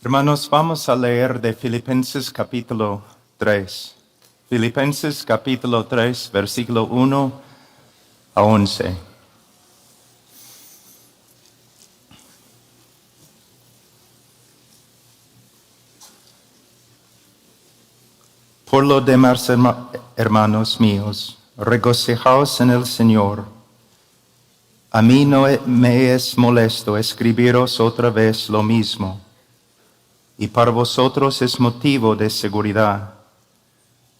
Hermanos, vamos a leer de Filipenses capítulo 3. Filipenses capítulo 3, versículo 1 a 11. Por lo demás, hermanos míos, regocijaos en el Señor. A mí no me es molesto escribiros otra vez lo mismo, y para vosotros es motivo de seguridad.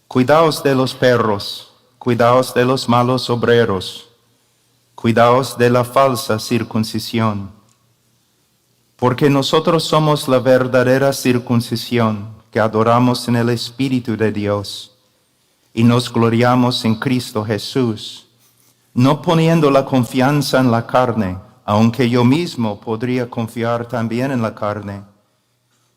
Cuidaos de los perros, cuidaos de los malos obreros, cuidaos de la falsa circuncisión, porque nosotros somos la verdadera circuncisión, que adoramos en el Espíritu de Dios, y nos gloriamos en Cristo Jesús, no poniendo la confianza en la carne, aunque yo mismo podría confiar también en la carne.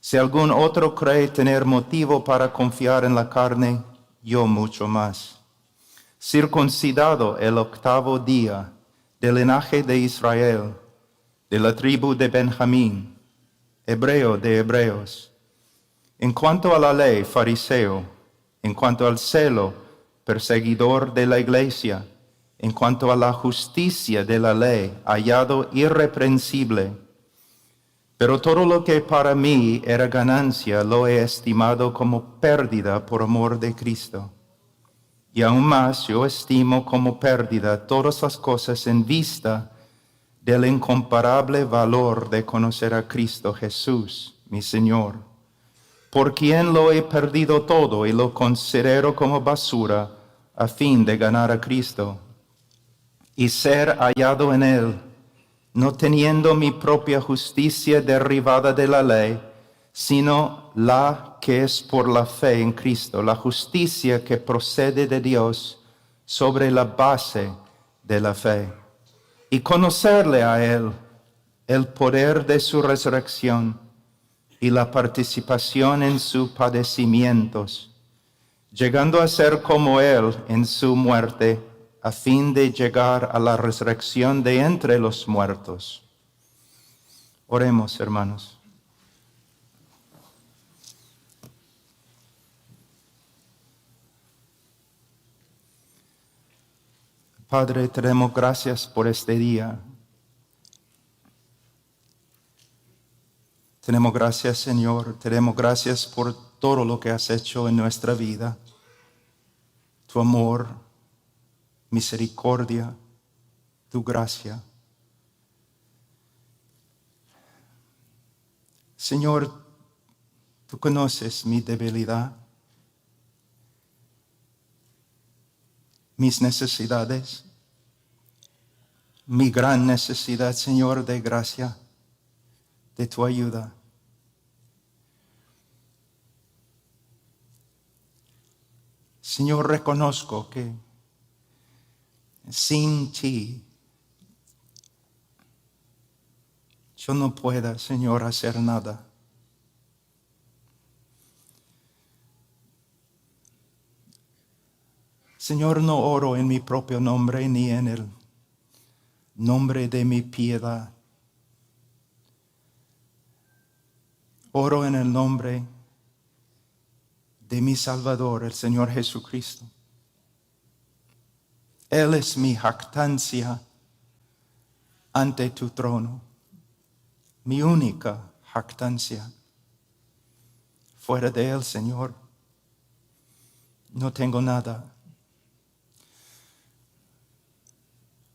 Si algún otro cree tener motivo para confiar en la carne, yo mucho más. Circuncidado el 8º día, del linaje de Israel, de la tribu de Benjamín, hebreo de hebreos. En cuanto a la ley, fariseo. En cuanto al celo, perseguidor de la iglesia. En cuanto a la justicia de la ley, hallado irreprensible. Pero todo lo que para mí era ganancia, lo he estimado como pérdida por amor de Cristo. Y aún más yo estimo como pérdida todas las cosas en vista del incomparable valor de conocer a Cristo Jesús, mi Señor, por quien lo he perdido todo y lo considero como basura a fin de ganar a Cristo y ser hallado en Él, no teniendo mi propia justicia derivada de la ley, sino la que es por la fe en Cristo, la justicia que procede de Dios sobre la base de la fe. Y conocerle a Él, el poder de su resurrección y la participación en sus padecimientos, llegando a ser como Él en su muerte, a fin de llegar a la resurrección de entre los muertos. Oremos, hermanos. Padre, te damos gracias por este día. Te damos gracias, Señor. Te damos gracias por todo lo que has hecho en nuestra vida. Tu amor, misericordia, tu gracia. Señor, tú conoces mi debilidad, mis necesidades, mi gran necesidad, Señor, de gracia, de tu ayuda. Señor, reconozco que sin ti yo no puedo, Señor, hacer nada. Señor, no oro en mi propio nombre ni en el nombre de mi piedad. Oro en el nombre de mi Salvador, el Señor Jesucristo. Él es mi jactancia ante tu trono, mi única jactancia. Fuera de Él, Señor, no tengo nada.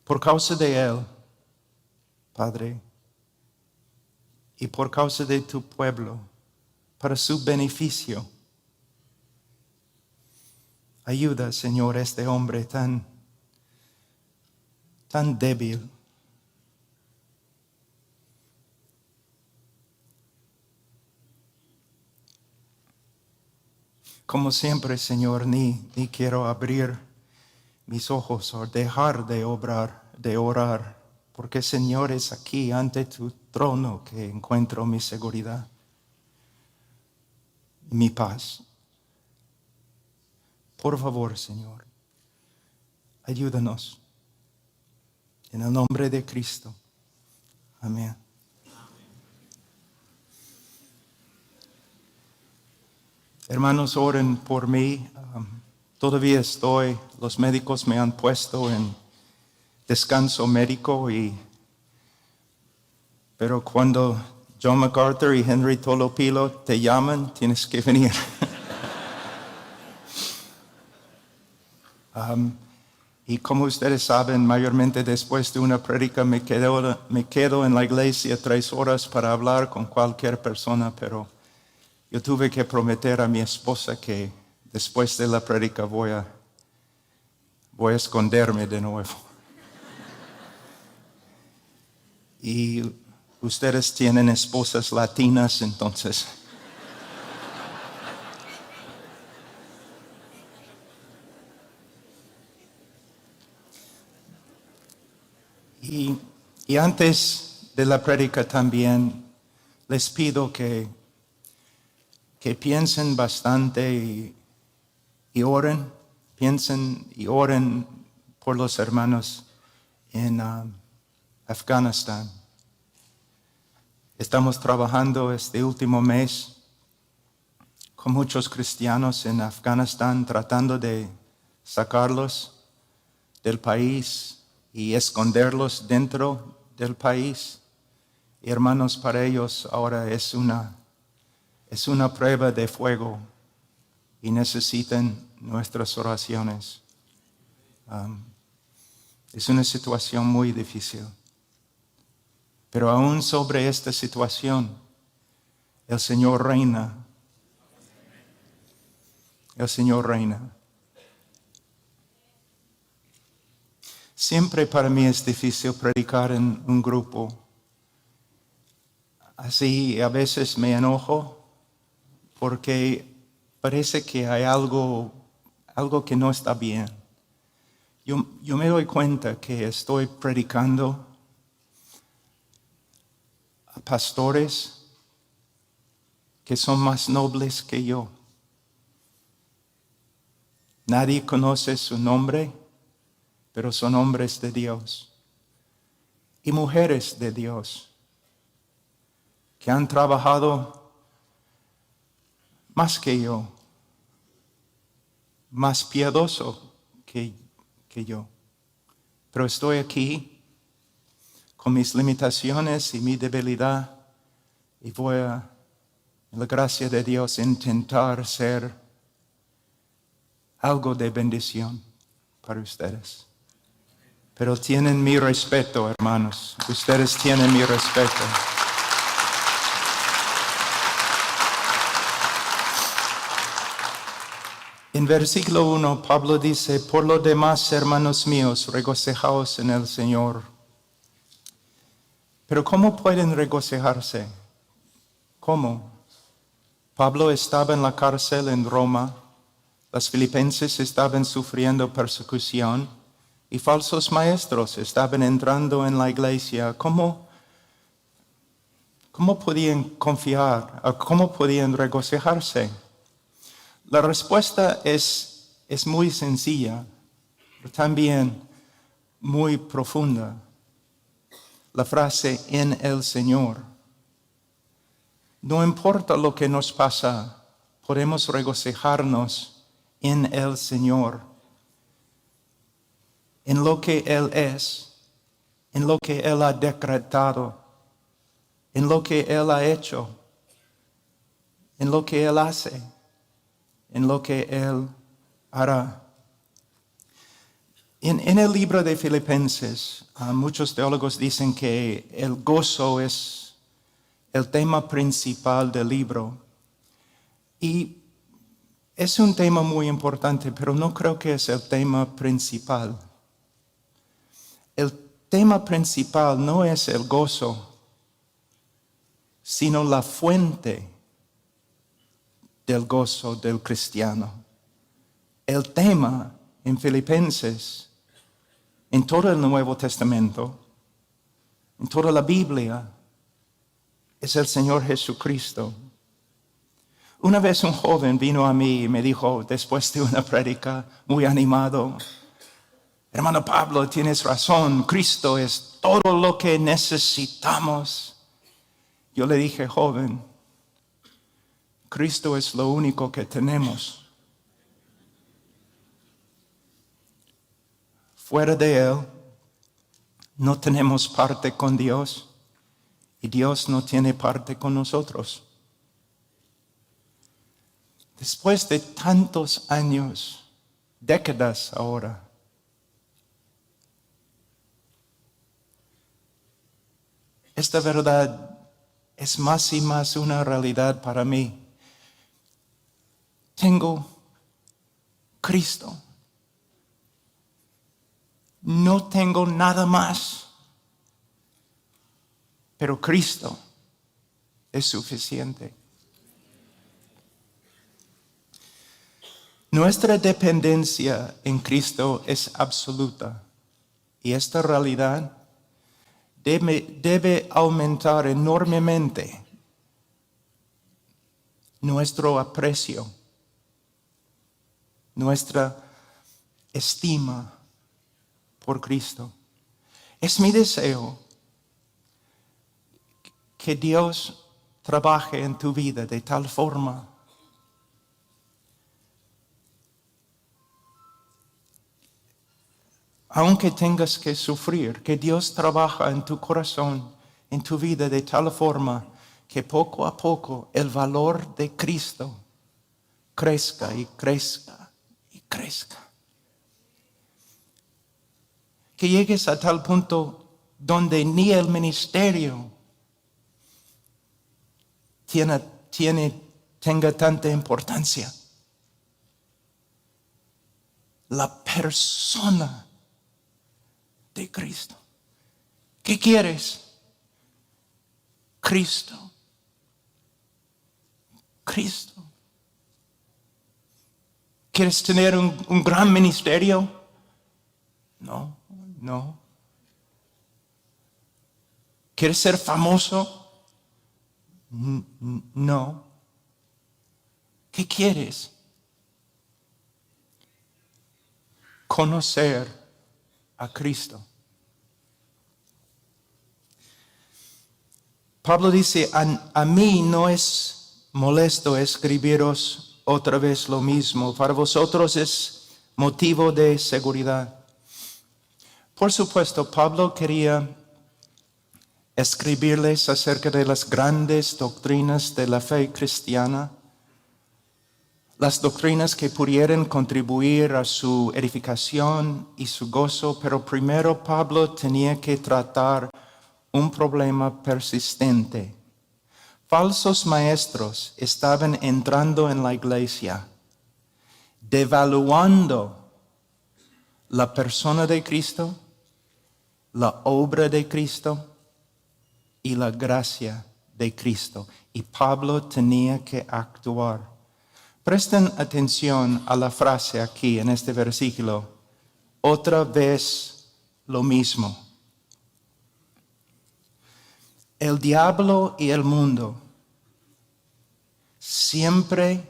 Por causa de Él, Padre, y por causa de tu pueblo, para su beneficio, ayuda, Señor, a este hombre tan débil. Como siempre, Señor, ni quiero abrir mis ojos o dejar de orar, porque, Señor, es aquí ante tu trono que encuentro mi seguridad y mi paz. Por favor, Señor, ayúdanos. En el nombre de Cristo. Amén. Hermanos, oren por mí. Todavía los médicos me han puesto en descanso médico, pero cuando John MacArthur y Henry Tolopilo te llaman, tienes que venir. Y como ustedes saben, mayormente después de una prédica me quedo en la iglesia 3 horas para hablar con cualquier persona, pero yo tuve que prometer a mi esposa que después de la prédica voy a esconderme de nuevo. Y ustedes tienen esposas latinas, entonces. Y antes de la prédica también les pido que piensen bastante y oren, piensen y oren por los hermanos en Afganistán. Estamos trabajando este último mes con muchos cristianos en Afganistán, tratando de sacarlos del país y esconderlos dentro del país. Y hermanos, para ellos ahora es una prueba de fuego y necesitan nuestras oraciones. Es una situación muy difícil. Pero aún sobre esta situación, el Señor reina. El Señor reina. Siempre para mí es difícil predicar en un grupo. Así a veces me enojo porque parece que hay algo que no está bien. Yo me doy cuenta que estoy predicando a pastores que son más nobles que yo. Nadie conoce su nombre, pero son hombres de Dios y mujeres de Dios que han trabajado más que yo, más piadoso que yo. Pero estoy aquí con mis limitaciones y mi debilidad y voy a, en la gracia de Dios, intentar ser algo de bendición para ustedes. Pero tienen mi respeto, hermanos. Ustedes tienen mi respeto. En versículo 1, Pablo dice: por lo demás, hermanos míos, regocijaos en el Señor. Pero ¿cómo pueden regocijarse? ¿Cómo? Pablo estaba en la cárcel en Roma, los filipenses estaban sufriendo persecución y falsos maestros estaban entrando en la iglesia. ¿Cómo podían confiar? ¿Cómo podían regocijarse? La respuesta es muy sencilla, pero también muy profunda. La frase "en el Señor". No importa lo que nos pasa, podemos regocijarnos en el Señor, en lo que Él es, en lo que Él ha decretado, en lo que Él ha hecho, en lo que Él hace, en lo que Él hará. En el libro de Filipenses, muchos teólogos dicen que el gozo es el tema principal del libro. Y es un tema muy importante, pero no creo que es el tema principal. El tema principal no es el gozo, sino la fuente del gozo del cristiano. El tema en Filipenses, en todo el Nuevo Testamento, en toda la Biblia, es el Señor Jesucristo. Una vez un joven vino a mí y me dijo, después de una prédica muy animado: hermano Pablo, tienes razón, Cristo es todo lo que necesitamos. Yo le dije: joven, Cristo es lo único que tenemos. Fuera de Él, no tenemos parte con Dios y Dios no tiene parte con nosotros. Después de tantos años, décadas ahora, esta verdad es más y más una realidad para mí. Tengo Cristo. No tengo nada más. Pero Cristo es suficiente. Nuestra dependencia en Cristo es absoluta. Y esta realidad debe aumentar enormemente nuestro aprecio, nuestra estima por Cristo. Es mi deseo que Dios trabaje en tu vida de tal forma aunque tengas que sufrir, que Dios trabaja en tu corazón, en tu vida de tal forma que poco a poco el valor de Cristo crezca y crezca y crezca. Que llegues a tal punto donde ni el ministerio tenga tanta importancia. La persona de Cristo. ¿Qué quieres? Cristo. Cristo. ¿Quieres tener un gran ministerio? No. ¿Quieres ser famoso? No. ¿Qué quieres? Conocer a Cristo. Pablo dice, a mí no es molesto escribiros otra vez lo mismo. Para vosotros es motivo de seguridad. Por supuesto, Pablo quería escribirles acerca de las grandes doctrinas de la fe cristiana, las doctrinas que pudieran contribuir a su edificación y su gozo, pero primero Pablo tenía que tratar un problema persistente. Falsos maestros estaban entrando en la iglesia, devaluando la persona de Cristo, la obra de Cristo y la gracia de Cristo. Y Pablo tenía que actuar. Presten atención a la frase aquí en este versículo. Otra vez lo mismo. El diablo y el mundo siempre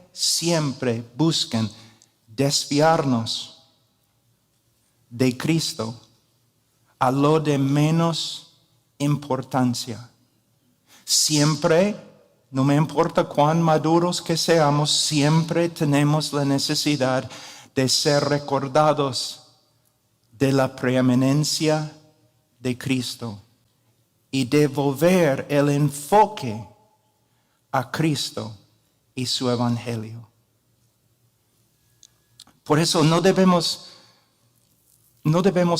buscan desviarnos de Cristo a lo de menos importancia. Siempre, no me importa cuán maduros que seamos, siempre tenemos la necesidad de ser recordados de la preeminencia de Cristo y devolver el enfoque a Cristo y su evangelio. Por eso no debemos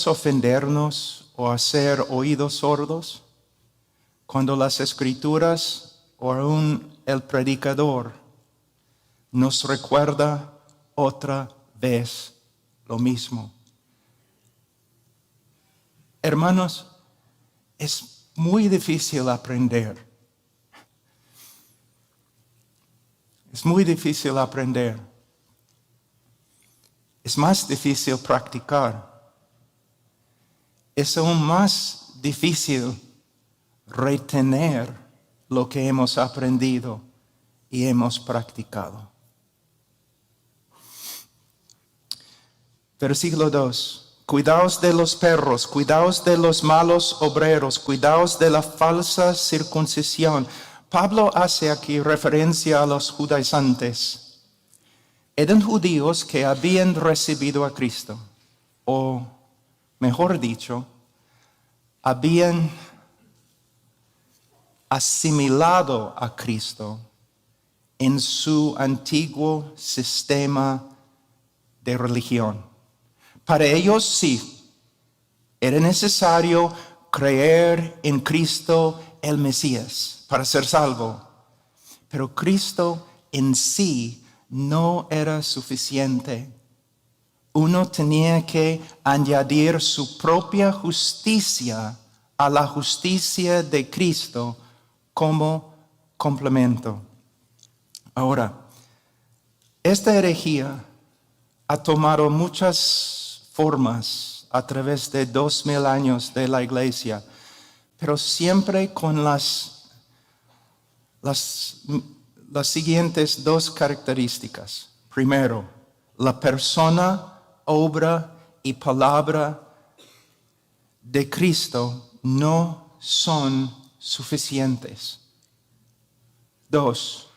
ofendernos o hacer oídos sordos cuando las Escrituras o aún el predicador nos recuerda otra vez lo mismo. Hermanos, es muy difícil aprender. Es muy difícil aprender. Es más difícil practicar. Es aún más difícil retener lo que hemos aprendido y hemos practicado. Versículo 2. Cuidaos de los perros, cuidaos de los malos obreros, cuidaos de la falsa circuncisión. Pablo hace aquí referencia a los judaizantes. Eran judíos que habían recibido a Cristo, o mejor dicho, habían asimilado a Cristo en su antiguo sistema de religión. Para ellos sí, era necesario creer en Cristo el Mesías para ser salvo. Pero Cristo en sí no era suficiente. Uno tenía que añadir su propia justicia a la justicia de Cristo como complemento. Ahora, esta herejía ha tomado muchas formas a través de 2000 años de la iglesia, pero siempre con las siguientes dos características. Primero, la persona, obra y palabra de Cristo no son suficientes. Dos,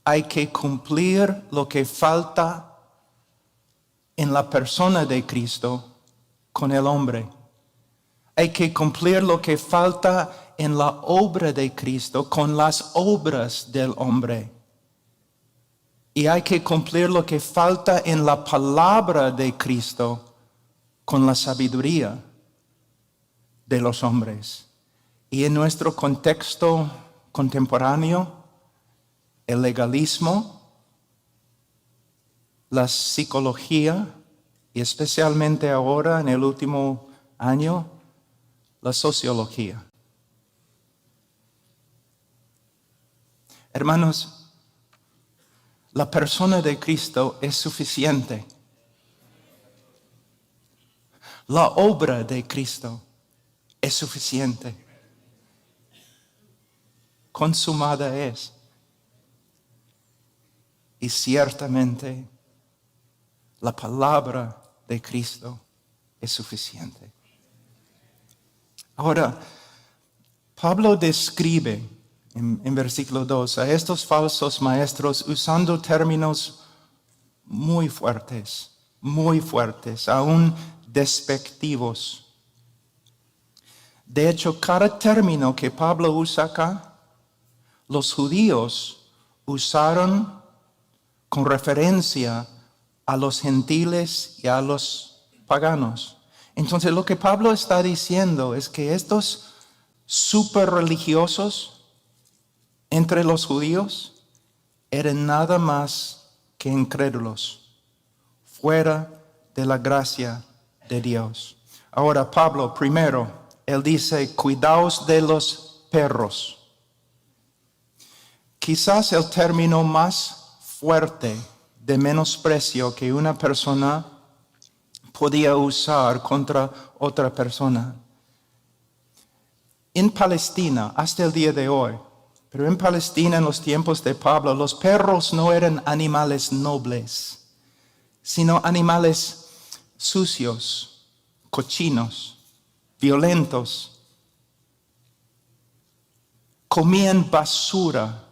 hay que cumplir lo que falta en la persona de Cristo con el hombre. Hay que cumplir lo que falta en la obra de Cristo con las obras del hombre. Y hay que cumplir lo que falta en la palabra de Cristo con la sabiduría de los hombres. Y en nuestro contexto contemporáneo, el legalismo, la psicología y especialmente ahora en el último año, la sociología. Hermanos, la persona de Cristo es suficiente. La obra de Cristo es suficiente. Consumada es. Y ciertamente la palabra de Cristo es suficiente. Ahora, Pablo describe en versículo 2 a estos falsos maestros usando términos muy fuertes, aún despectivos. De hecho, cada término que Pablo usa acá, los judíos usaron con referencia a los gentiles y a los paganos. Entonces lo que Pablo está diciendo es que estos super religiosos entre los judíos eran nada más que incrédulos, fuera de la gracia de Dios. Ahora Pablo, primero, él dice, cuidaos de los perros. Quizás el término más fuerte de menosprecio que una persona podía usar contra otra persona. En Palestina, hasta el día de hoy, pero en Palestina en los tiempos de Pablo, los perros no eran animales nobles, sino animales sucios, cochinos, violentos. Comían basura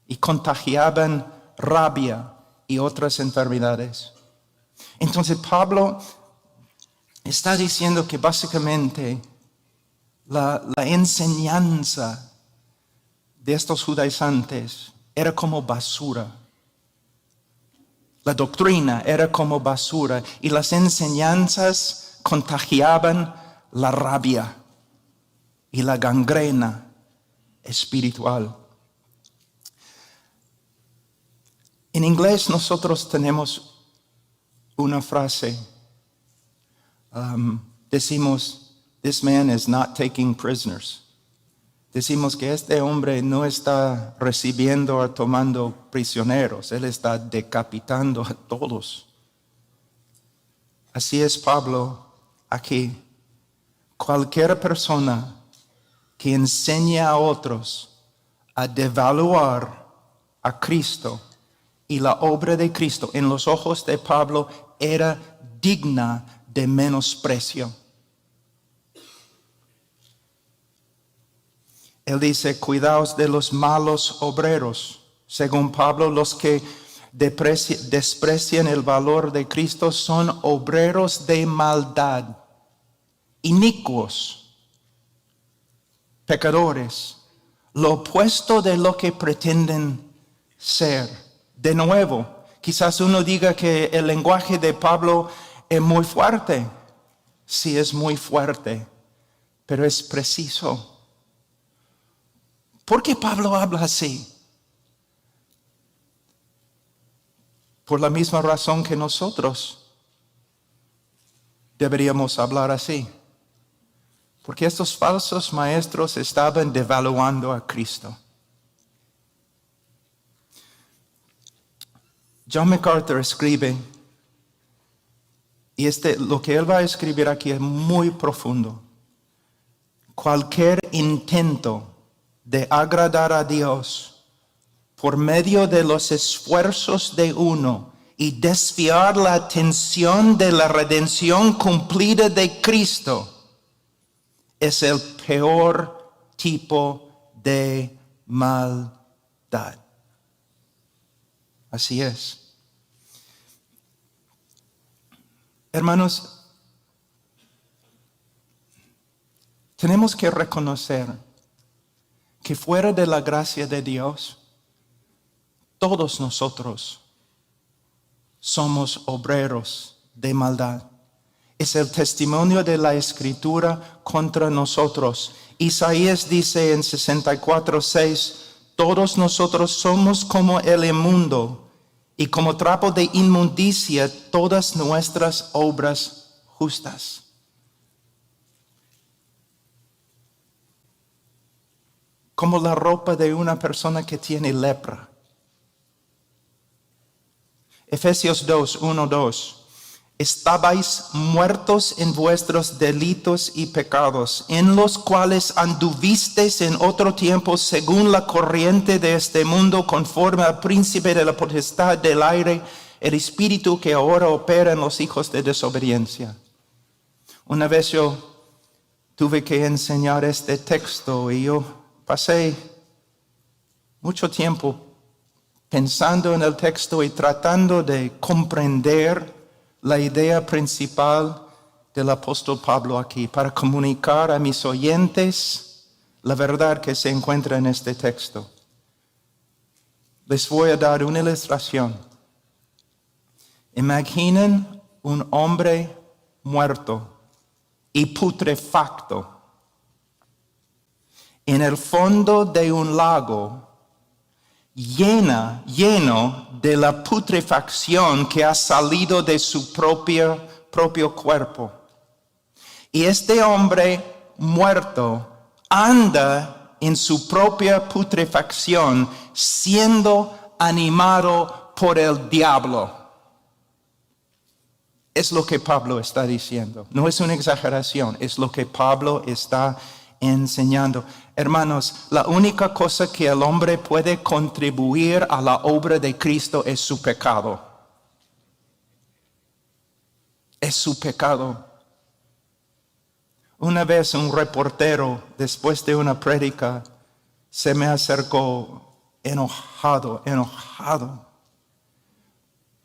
y contagiaban rabia y otras enfermedades. Entonces Pablo está diciendo que básicamente la enseñanza de estos judaizantes era como basura. La doctrina era como basura y las enseñanzas contagiaban la rabia y la gangrena espiritual. En inglés nosotros tenemos una frase, decimos, this man is not taking prisoners. Decimos que este hombre no está recibiendo o tomando prisioneros, él está decapitando a todos. Así es Pablo aquí. Cualquier persona que enseña a otros a devaluar a Cristo y la obra de Cristo en los ojos de Pablo era digna de menosprecio. Él dice, cuidaos de los malos obreros. Según Pablo, los que desprecian el valor de Cristo son obreros de maldad, inicuos, pecadores, lo opuesto de lo que pretenden ser. De nuevo, quizás uno diga que el lenguaje de Pablo es muy fuerte. Sí, es muy fuerte, pero es preciso. ¿Por qué Pablo habla así? Por la misma razón que nosotros deberíamos hablar así. Porque estos falsos maestros estaban devaluando a Cristo. John MacArthur escribe, y lo que él va a escribir aquí es muy profundo. Cualquier intento de agradar a Dios por medio de los esfuerzos de uno y desviar la atención de la redención cumplida de Cristo es el peor tipo de maldad. Así es. Hermanos, tenemos que reconocer que fuera de la gracia de Dios, todos nosotros somos obreros de maldad. Es el testimonio de la Escritura contra nosotros. Isaías dice en 64:6, todos nosotros somos como el inmundo, y como trapo de inmundicia todas nuestras obras justas. Como la ropa de una persona que tiene lepra. Efesios 2:1-2. Estabais muertos en vuestros delitos y pecados, en los cuales anduvisteis en otro tiempo según la corriente de este mundo, conforme al príncipe de la potestad del aire, el espíritu que ahora opera en los hijos de desobediencia. Una vez yo tuve que enseñar este texto y yo pasé mucho tiempo pensando en el texto y tratando de comprender la idea principal del apóstol Pablo aquí, para comunicar a mis oyentes la verdad que se encuentra en este texto. Les voy a dar una ilustración. Imaginen un hombre muerto y putrefacto en el fondo de un lago lleno de la putrefacción que ha salido de su propio cuerpo. Y este hombre muerto anda en su propia putrefacción, siendo animado por el diablo. Es lo que Pablo está diciendo. No es una exageración, es lo que Pablo está enseñando. Hermanos, la única cosa que el hombre puede contribuir a la obra de Cristo es su pecado. Es su pecado. Una vez un reportero, después de una prédica, se me acercó enojado.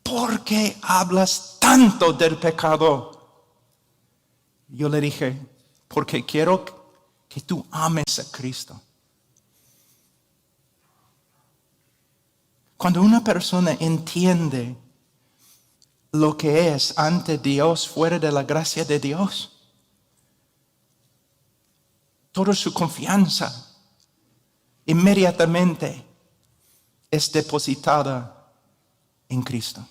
¿Por qué hablas tanto del pecado? Yo le dije, porque quiero que tú ames a Cristo. Cuando una persona entiende lo que es ante Dios fuera de la gracia de Dios, toda su confianza inmediatamente es depositada en Cristo.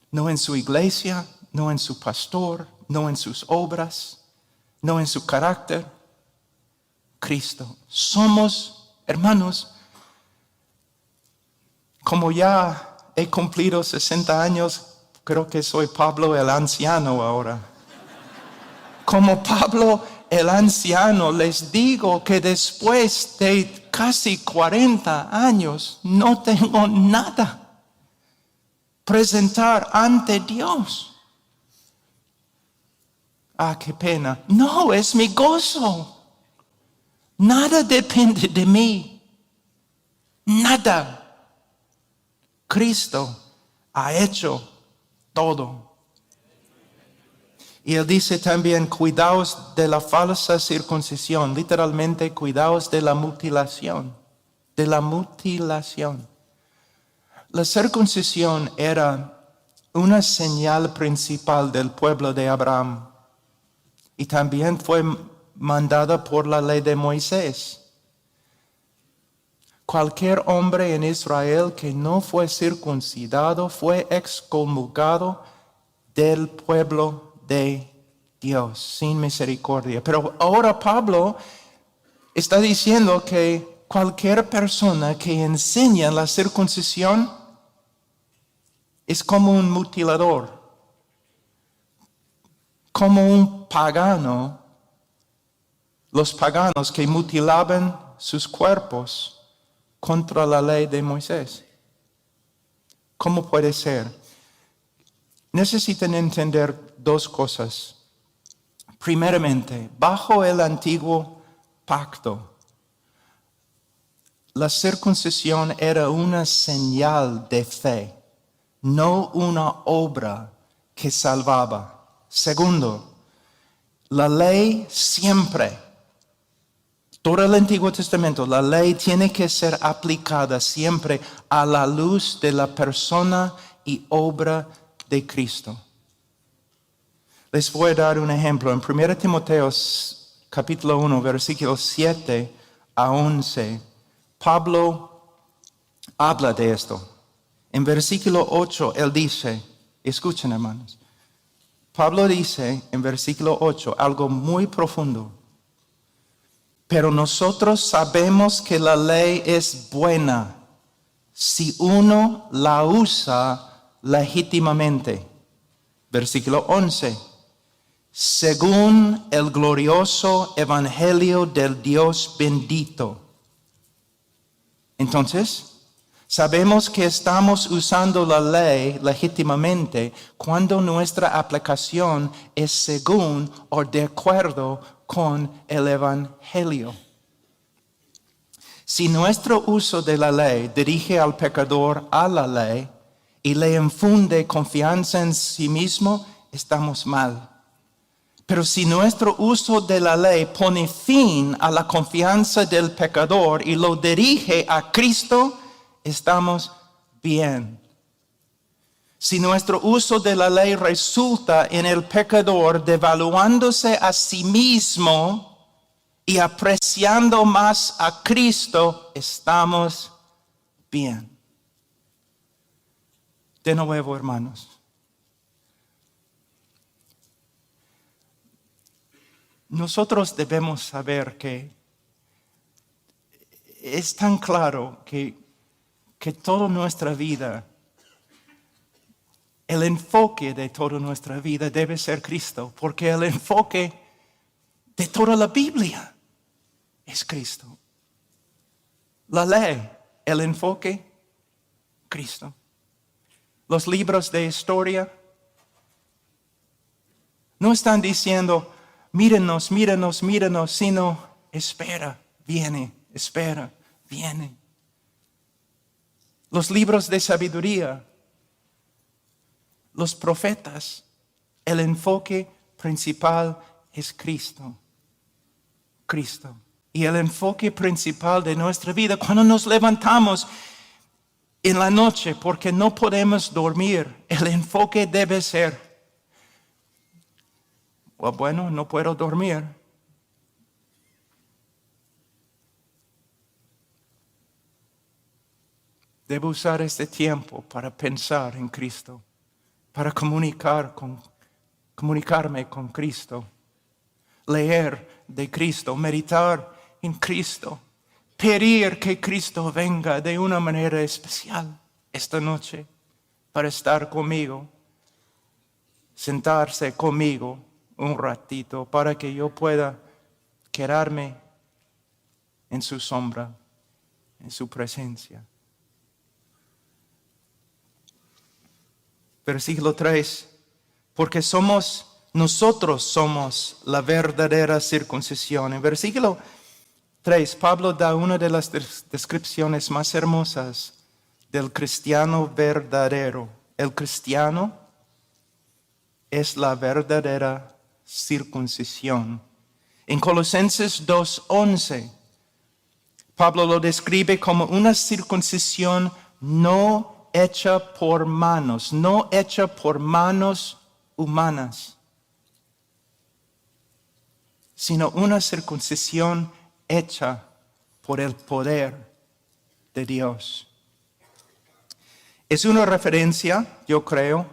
No en su iglesia, no en su pastor, no en sus obras, no en su carácter. Cristo. Somos, hermanos, como ya he cumplido 60 años, creo que soy Pablo el anciano ahora. Como Pablo el anciano, les digo que después de casi 40 años no tengo nada presentar ante Dios. Ah, qué pena. No, es mi gozo. Nada depende de mí. Nada. Cristo ha hecho todo. Y él dice también, cuidaos de la falsa circuncisión. Literalmente, cuidaos de la mutilación. De la mutilación. La circuncisión era una señal principal del pueblo de Abraham. Y también fue mandada por la ley de Moisés. Cualquier hombre en Israel que no fue circuncidado fue excomulgado del pueblo de Dios, sin misericordia. Pero ahora Pablo está diciendo que cualquier persona que enseña la circuncisión es como un mutilador, como un pagano. Los paganos que mutilaban sus cuerpos contra la ley de Moisés. ¿Cómo puede ser? Necesitan entender dos cosas. Primeramente, bajo el antiguo pacto, la circuncisión era una señal de fe, no una obra que salvaba. Segundo, la ley siempre, todo el Antiguo Testamento, la ley tiene que ser aplicada siempre a la luz de la persona y obra de Cristo. Les voy a dar un ejemplo. En 1 Timoteo capítulo 1, versículos 7 a 11, Pablo habla de esto. En versículo 8, él dice, escuchen hermanos, Pablo dice en versículo 8 algo muy profundo. Pero nosotros sabemos que la ley es buena si uno la usa legítimamente. Versículo 11. Según el glorioso evangelio del Dios bendito. Entonces, sabemos que estamos usando la ley legítimamente cuando nuestra aplicación es según o de acuerdo con el evangelio. Si nuestro uso de la ley dirige al pecador a la ley y le infunde confianza en sí mismo, estamos mal. Pero si nuestro uso de la ley pone fin a la confianza del pecador y lo dirige a Cristo, estamos bien. Si nuestro uso de la ley resulta en el pecador devaluándose a sí mismo y apreciando más a Cristo, estamos bien. De nuevo, hermanos. Nosotros debemos saber que es tan claro que toda nuestra vida, el enfoque de toda nuestra vida debe ser Cristo, porque el enfoque de toda la Biblia es Cristo. La ley, el enfoque, Cristo. Los libros de historia no están diciendo, mírenos, mírenos, mírenos, sino espera, viene, espera, viene. Los libros de sabiduría, los profetas, el enfoque principal es Cristo. Cristo. Y el enfoque principal de nuestra vida, cuando nos levantamos en la noche porque no podemos dormir, el enfoque debe ser, bueno, no puedo dormir. Debo usar este tiempo para pensar en Cristo, para comunicarme con Cristo, leer de Cristo, meditar en Cristo, pedir que Cristo venga de una manera especial esta noche para estar conmigo, sentarse conmigo un ratito para que yo pueda quedarme en su sombra, en su presencia. Versículo 3, porque nosotros somos la verdadera circuncisión. En versículo 3. Pablo da una de las descripciones más hermosas del cristiano verdadero. El cristiano es la verdadera circuncisión. En Colosenses 2:11, Pablo lo describe como una circuncisión no hecha por manos, no hecha por manos humanas, sino una circuncisión hecha por el poder de Dios. Es una referencia, yo creo,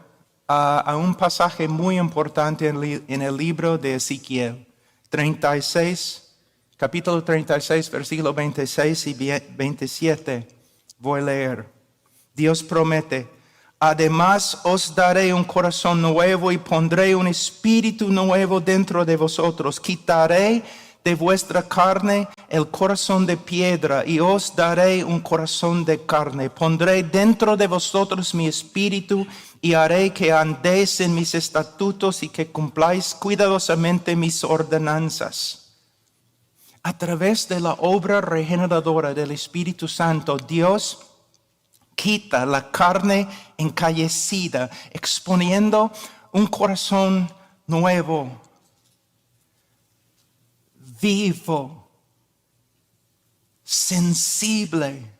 a un pasaje muy importante en el libro de Ezequiel 36, capítulo 36, versículo 26 y 27. Voy a leer. Dios promete: además os daré un corazón nuevo y pondré un espíritu nuevo dentro de vosotros. Quitaré de vuestra carne el corazón de piedra y os daré un corazón de carne. Pondré dentro de vosotros mi espíritu y haré que andéis en mis estatutos y que cumpláis cuidadosamente mis ordenanzas. A través de la obra regeneradora del Espíritu Santo, Dios quita la carne encallecida, exponiendo un corazón nuevo, vivo, sensible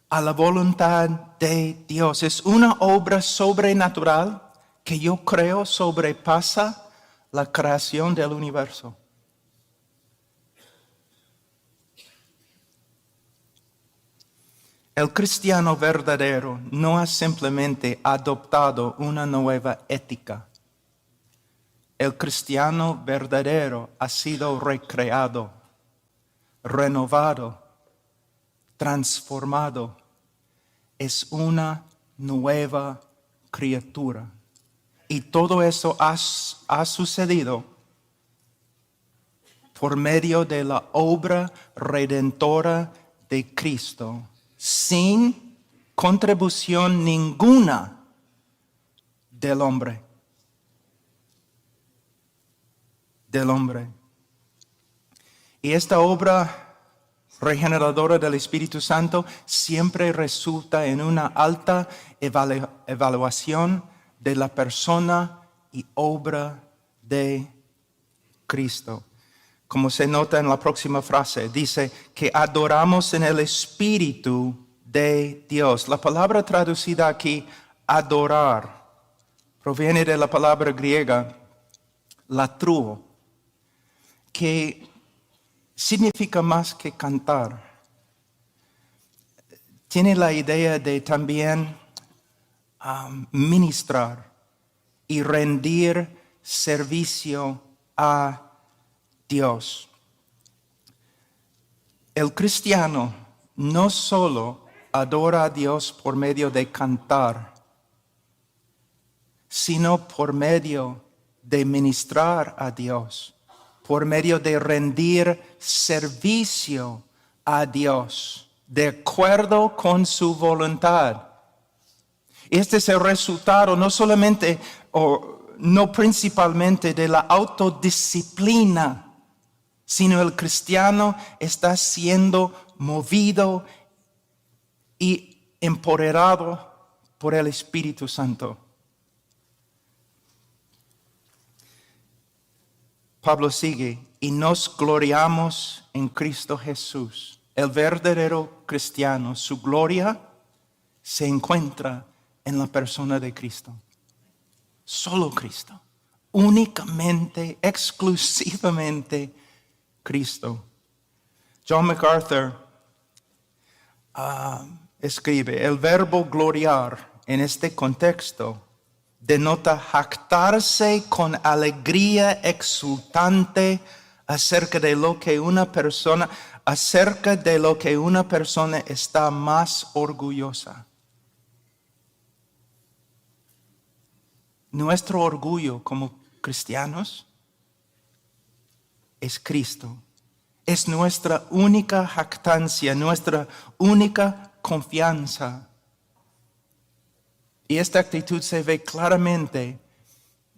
a la voluntad de Dios. Es una obra sobrenatural que yo creo sobrepasa la creación del universo. El cristiano verdadero no ha simplemente adoptado una nueva ética. El cristiano verdadero ha sido recreado, renovado, transformado. Es una nueva criatura. Y todo eso ha sucedido por medio de la obra redentora de Cristo, sin contribución ninguna del hombre. Y esta obra regeneradora del Espíritu Santo siempre resulta en una alta evaluación de la persona y obra de Cristo. Como se nota en la próxima frase, dice que adoramos en el Espíritu de Dios. La palabra traducida aquí, adorar, proviene de la palabra griega latruo, que significa más que cantar. Tiene la idea de también ministrar y rendir servicio a Dios. El cristiano no solo adora a Dios por medio de cantar, sino por medio de ministrar a Dios, por medio de rendir servicio a Dios, de acuerdo con su voluntad. Este es el resultado no solamente o no principalmente de la autodisciplina, sino el cristiano está siendo movido y empoderado por el Espíritu Santo. Pablo sigue, y nos gloriamos en Cristo Jesús. El verdadero cristiano, su gloria se encuentra en la persona de Cristo. Solo Cristo. Únicamente, exclusivamente Cristo. John MacArthur escribe, el verbo gloriar en este contexto denota jactarse con alegría exultante acerca de lo que una persona está más orgullosa. Nuestro orgullo como cristianos es Cristo. Es nuestra única jactancia, nuestra única confianza. Y esta actitud se ve claramente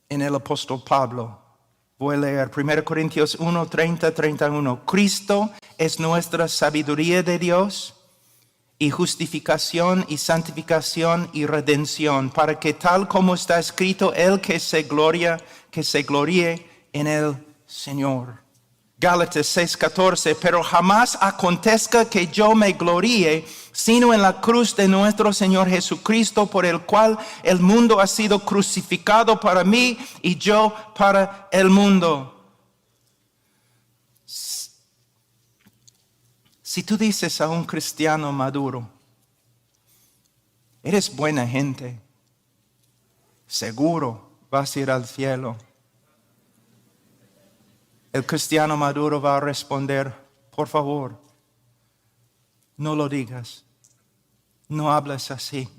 en el apóstol Pablo. Voy a leer 1 Corintios 1, 30, 31. Cristo es nuestra sabiduría de Dios y justificación y santificación y redención, para que tal como está escrito, el que se gloríe en el Señor. Gálatas 6:14, pero jamás acontezca que yo me gloríe, sino en la cruz de nuestro Señor Jesucristo, por el cual el mundo ha sido crucificado para mí y yo para el mundo. Si tú dices a un cristiano maduro, eres buena gente, seguro vas a ir al cielo, el cristiano maduro va a responder, por favor, no lo digas, no hables así,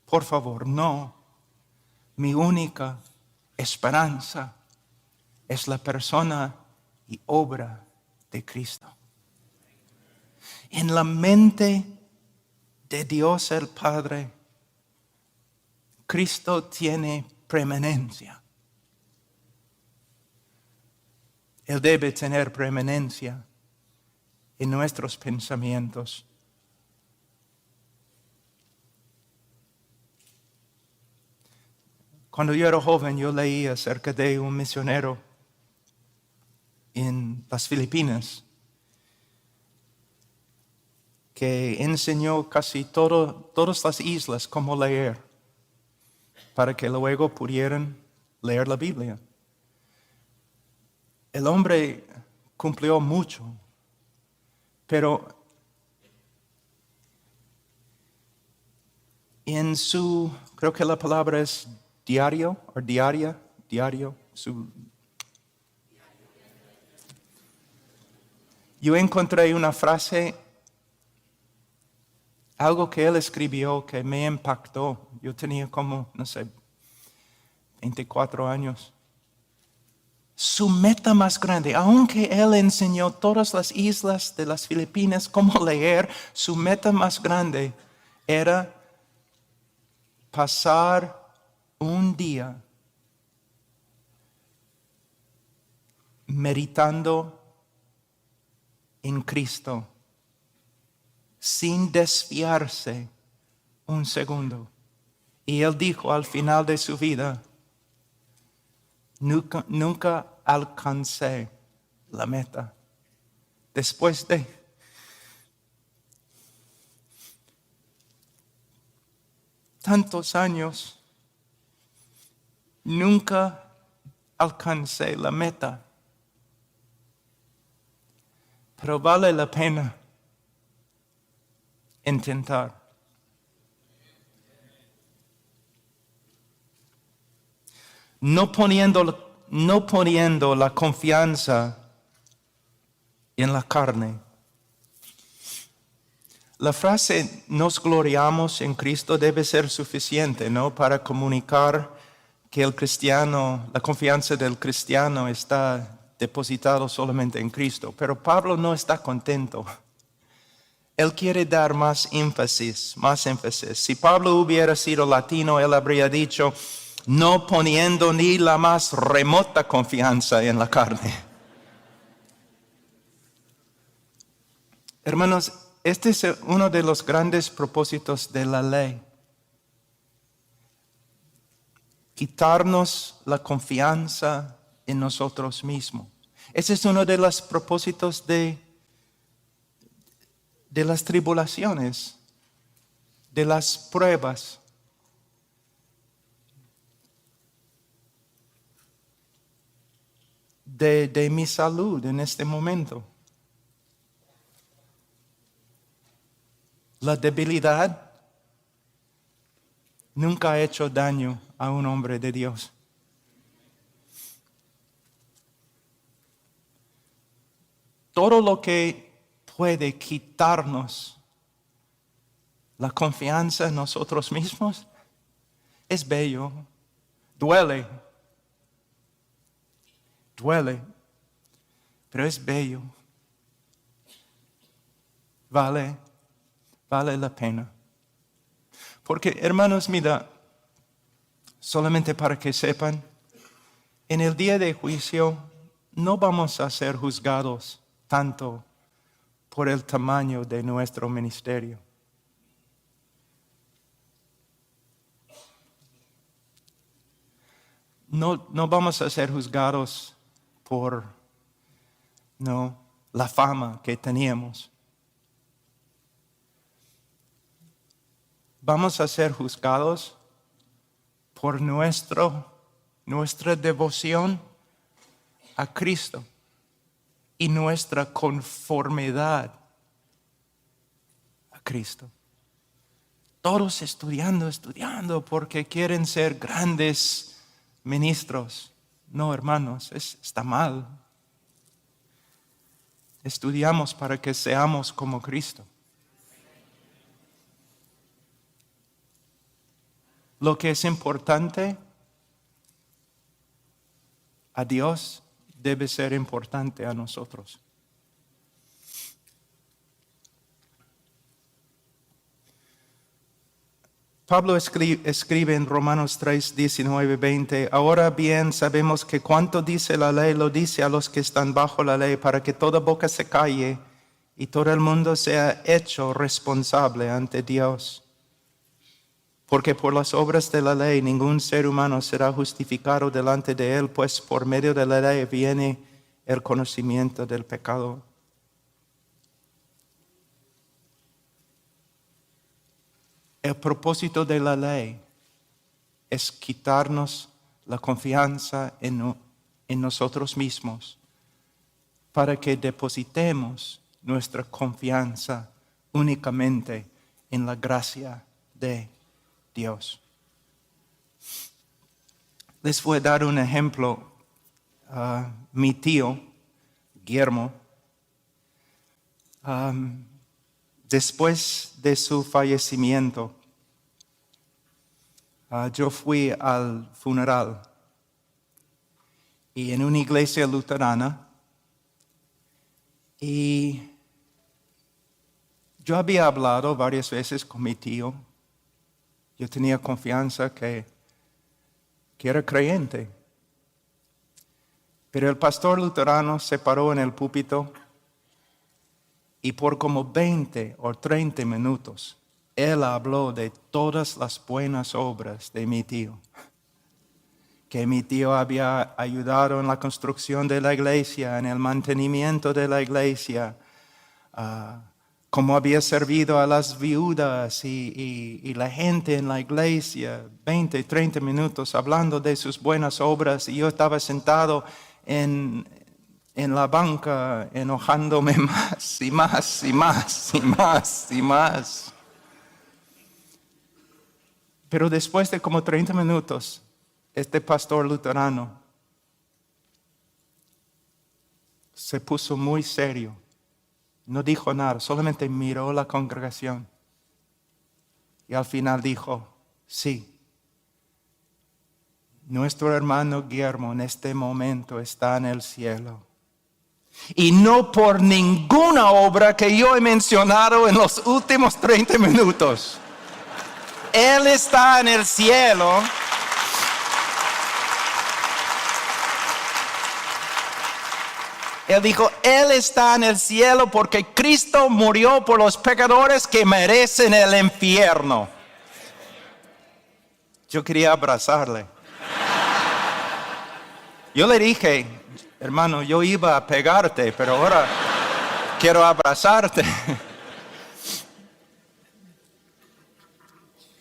por favor, no. Mi única esperanza es la persona y obra de Cristo. En la mente de Dios el Padre, Cristo tiene preeminencia. Él debe tener preeminencia en nuestros pensamientos. Cuando yo era joven, yo leí acerca de un misionero en las Filipinas que enseñó casi todas las islas cómo leer, para que luego pudieran leer la Biblia. El hombre cumplió mucho, pero en su, creo que la palabra es diario, o diario, yo encontré una frase, algo que él escribió que me impactó. Yo tenía como, 24 años. Su meta más grande, aunque él enseñó todas las islas de las Filipinas cómo leer, su meta más grande era pasar un día meditando en Cristo, sin desviarse un segundo. Y él dijo al final de su vida, nunca alcancé la meta. Después de tantos años, nunca alcancé la meta. Pero vale la pena intentar. No poniendo la confianza en la carne. La frase nos gloriamos en Cristo debe ser suficiente, ¿no? Para comunicar que el cristiano, la confianza del cristiano está depositado solamente en Cristo. Pero Pablo no está contento. Él quiere dar más énfasis. Si Pablo hubiera sido latino, él habría dicho, no poniendo ni la más remota confianza en la carne. Hermanos, este es uno de los grandes propósitos de la ley. Quitarnos la confianza en nosotros mismos. Ese es uno de los propósitos de las tribulaciones, de las pruebas. De mi salud en este momento. La debilidad nunca ha hecho daño a un hombre de Dios. Todo lo que puede quitarnos la confianza en nosotros mismos es bello, duele, pero es bello. Vale la pena. Porque, hermanos, mira, solamente para que sepan, en el día de juicio no vamos a ser juzgados tanto por el tamaño de nuestro ministerio. No vamos a ser juzgados por la fama que teníamos. Vamos a ser juzgados por nuestra devoción a Cristo y nuestra conformidad a Cristo. Todos estudiando porque quieren ser grandes ministros. No, hermanos, está mal. Estudiamos para que seamos como Cristo. Lo que es importante a Dios debe ser importante a nosotros. Pablo escribe en Romanos 3, 19, 20, ahora bien sabemos que cuanto dice la ley lo dice a los que están bajo la ley, para que toda boca se calle y todo el mundo sea hecho responsable ante Dios. Porque por las obras de la ley ningún ser humano será justificado delante de él, pues por medio de la ley viene el conocimiento del pecado. El propósito de la ley es quitarnos la confianza en nosotros mismos para que depositemos nuestra confianza únicamente en la gracia de Dios. Les voy a dar un ejemplo. Mi tío, Guillermo, después de su fallecimiento, yo fui al funeral y en una iglesia luterana, y yo había hablado varias veces con mi tío. Yo tenía confianza que era creyente. Pero el pastor luterano se paró en el púlpito y por como 20 o 30 minutos él habló de todas las buenas obras de mi tío. Que mi tío había ayudado en la construcción de la iglesia, en el mantenimiento de la iglesia, cómo había servido a las viudas y la gente en la iglesia, 20, 30 minutos hablando de sus buenas obras, y yo estaba sentado en la banca enojándome más y más y más y más y más. Pero después de como 30 minutos, este pastor luterano se puso muy serio. No dijo nada, solamente miró la congregación. Y al final dijo, sí, nuestro hermano Guillermo en este momento está en el cielo. Y no por ninguna obra que yo he mencionado en los últimos 30 minutos. Él está en el cielo. Él dijo, Él está en el cielo porque Cristo murió por los pecadores que merecen el infierno. Yo quería abrazarle. Yo le dije, hermano, yo iba a pegarte, pero ahora quiero abrazarte.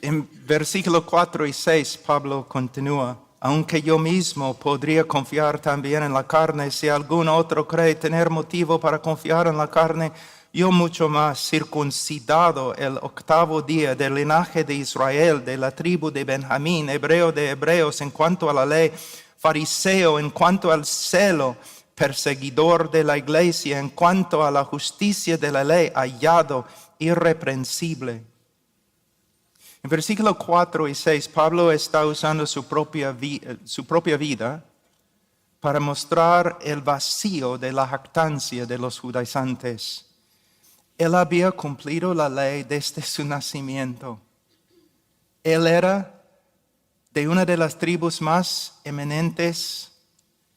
En versículos 4 y 6, Pablo continúa. Aunque yo mismo podría confiar también en la carne, si algún otro cree tener motivo para confiar en la carne, yo mucho más, circuncidado el 8º día del linaje de Israel, de la tribu de Benjamín, hebreo de hebreos en cuanto a la ley, fariseo en cuanto al celo, perseguidor de la iglesia en cuanto a la justicia de la ley, hallado irreprensible. En versículos 4 y 6, Pablo está usando su propia vida para mostrar el vacío de la jactancia de los judaizantes. Él había cumplido la ley desde su nacimiento. Él era de una de las tribus más eminentes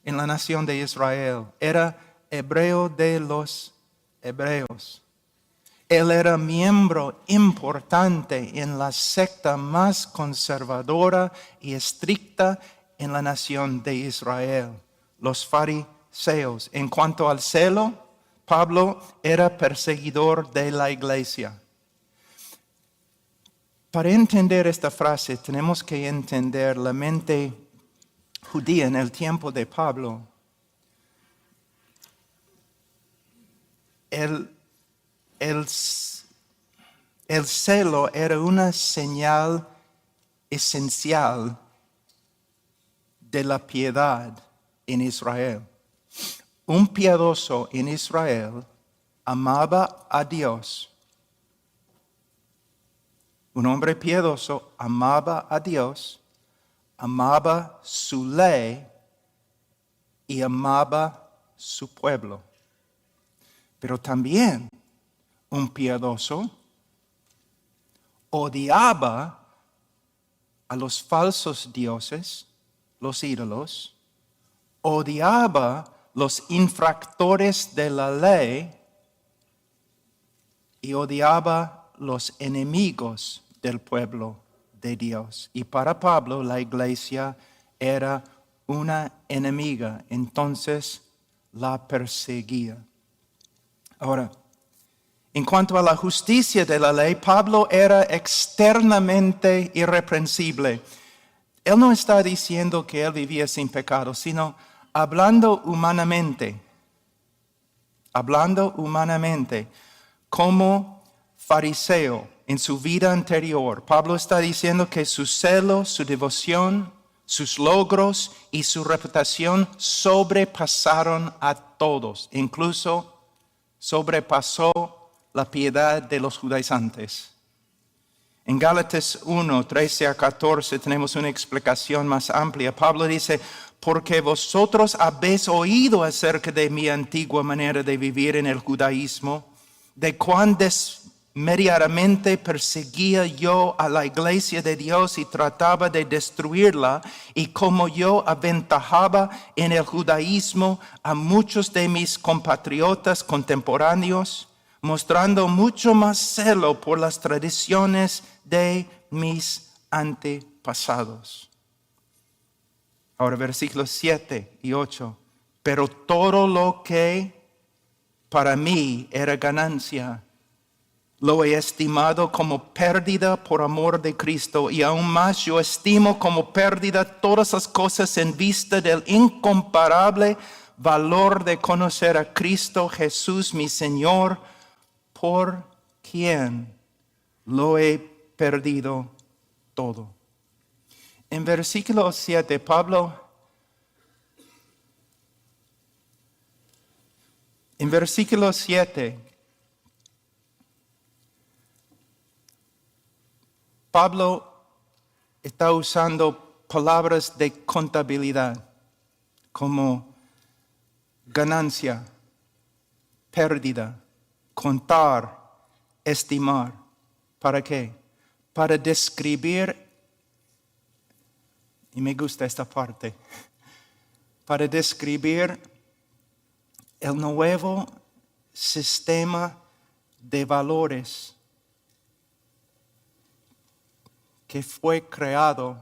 en la nación de Israel. Era hebreo de los hebreos. Él era miembro importante en la secta más conservadora y estricta en la nación de Israel, los fariseos. En cuanto al celo, Pablo era perseguidor de la iglesia. Para entender esta frase tenemos que entender la mente judía en el tiempo de Pablo. El celo era una señal esencial de la piedad en Israel. Un piadoso en Israel amaba a Dios. Un hombre piadoso amaba a Dios, amaba su ley y amaba su pueblo. Pero también un piadoso odiaba a los falsos dioses, los ídolos, odiaba los infractores de la ley y odiaba los enemigos del pueblo de Dios. Y para Pablo la iglesia era una enemiga, entonces la perseguía. Ahora, en cuanto a la justicia de la ley, Pablo era externamente irreprensible. Él no está diciendo que él vivía sin pecado, sino hablando humanamente, como fariseo en su vida anterior. Pablo está diciendo que su celo, su devoción, sus logros y su reputación sobrepasaron a todos, incluso sobrepasó la piedad de los judaizantes. En Gálatas 1, 13 a 14 tenemos una explicación más amplia. Pablo dice, porque vosotros habéis oído acerca de mi antigua manera de vivir en el judaísmo, de cuán desmediadamente perseguía yo a la iglesia de Dios y trataba de destruirla, y como yo aventajaba en el judaísmo a muchos de mis compatriotas contemporáneos, mostrando mucho más celo por las tradiciones de mis antepasados. Ahora versículos 7 y 8. Pero todo lo que para mí era ganancia, lo he estimado como pérdida por amor de Cristo, y aún más yo estimo como pérdida todas las cosas en vista del incomparable valor de conocer a Cristo Jesús mi Señor, por quien lo he perdido todo. En versículo 7, Pablo está usando palabras de contabilidad como ganancia, pérdida, contar, estimar. ¿Para qué? Para describir, y me gusta esta parte, para describir el nuevo sistema de valores que fue creado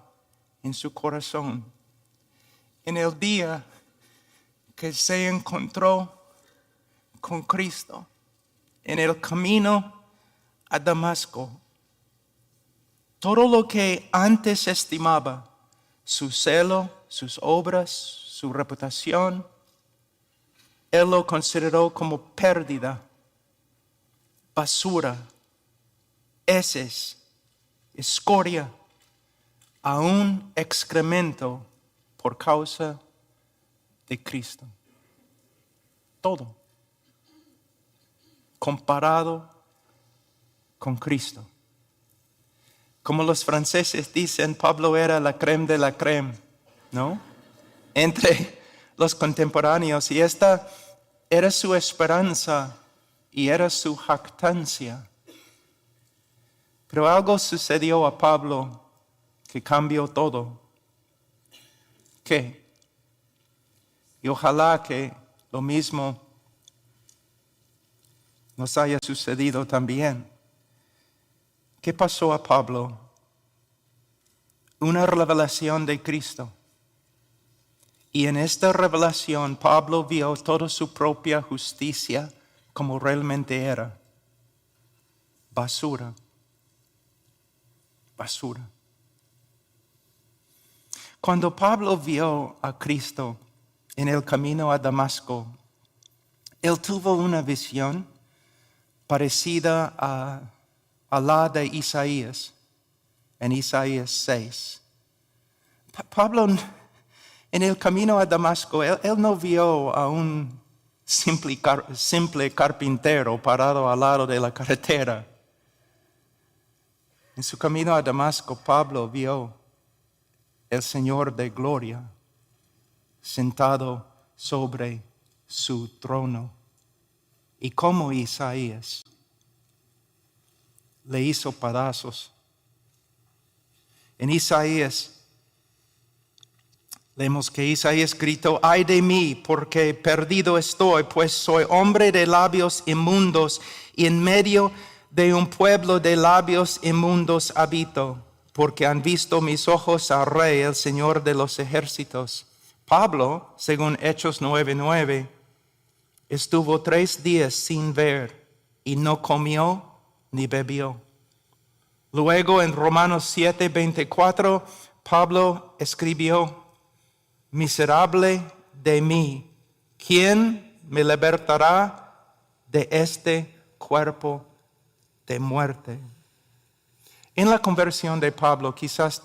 en su corazón en el día que se encontró con Cristo en el camino a Damasco. Todo lo que antes estimaba, su celo, sus obras, su reputación, él lo consideró como pérdida, basura, heces, escoria, aún excremento por causa de Cristo. Todo comparado con Cristo. Como los franceses dicen, Pablo era la crème de la crème, ¿no? Entre los contemporáneos, y esta era su esperanza y era su jactancia. Pero algo sucedió a Pablo que cambió todo. ¿Qué? Y ojalá que lo mismo nos haya sucedido también. ¿Qué pasó a Pablo? Una revelación de Cristo. Y en esta revelación Pablo vio toda su propia justicia como realmente era. Basura. Basura. Cuando Pablo vio a Cristo en el camino a Damasco, él tuvo una visión parecida a la de Isaías, en Isaías 6. Pablo, en el camino a Damasco, él no vio a un simple carpintero parado al lado de la carretera. En su camino a Damasco, Pablo vio el Señor de gloria sentado sobre su trono. Y como Isaías le hizo pedazos. En Isaías leemos que Isaías gritó: ay de mí, porque perdido estoy, pues soy hombre de labios inmundos, y en medio de un pueblo de labios inmundos habito, porque han visto mis ojos al Rey, el Señor de los ejércitos. Pablo, según Hechos 9:9, estuvo 3 días sin ver y no comió ni bebió. Luego en Romanos 7:24, Pablo escribió: miserable de mí, ¿quién me libertará de este cuerpo de muerte? En la conversión de Pablo quizás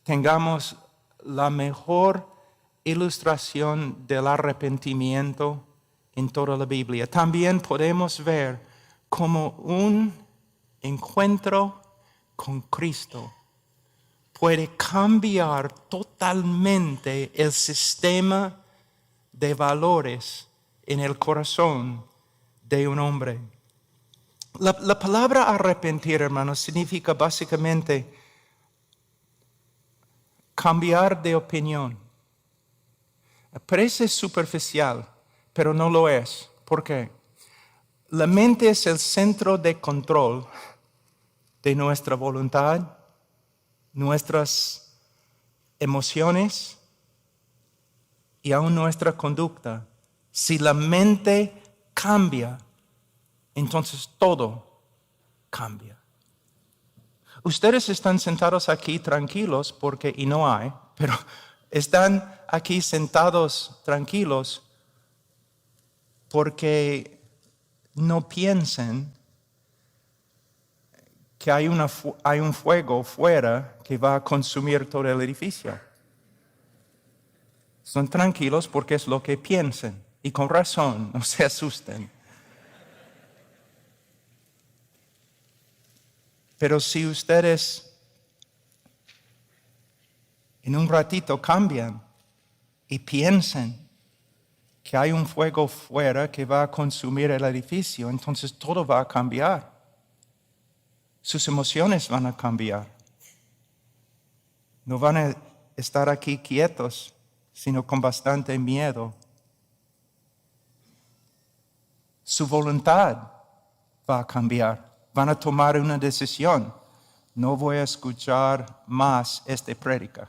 tengamos la mejor ilustración del arrepentimiento en toda la Biblia. También podemos ver como un encuentro con Cristo puede cambiar totalmente el sistema de valores en el corazón de un hombre. La palabra arrepentir, hermanos, significa básicamente cambiar de opinión. Parece superficial, pero no lo es. ¿Por qué? La mente es el centro de control de nuestra voluntad, nuestras emociones y aún nuestra conducta. Si la mente cambia, entonces todo cambia. Ustedes están sentados aquí tranquilos porque, y no hay, pero están aquí sentados tranquilos porque no piensen que hay un fuego fuera que va a consumir todo el edificio. Son tranquilos porque es lo que piensan. Y con razón, no se asusten. Pero si ustedes en un ratito cambian y piensan que hay un fuego fuera que va a consumir el edificio, entonces todo va a cambiar. Sus emociones van a cambiar. No van a estar aquí quietos, sino con bastante miedo. Su voluntad va a cambiar. Van a tomar una decisión. No voy a escuchar más esta prédica.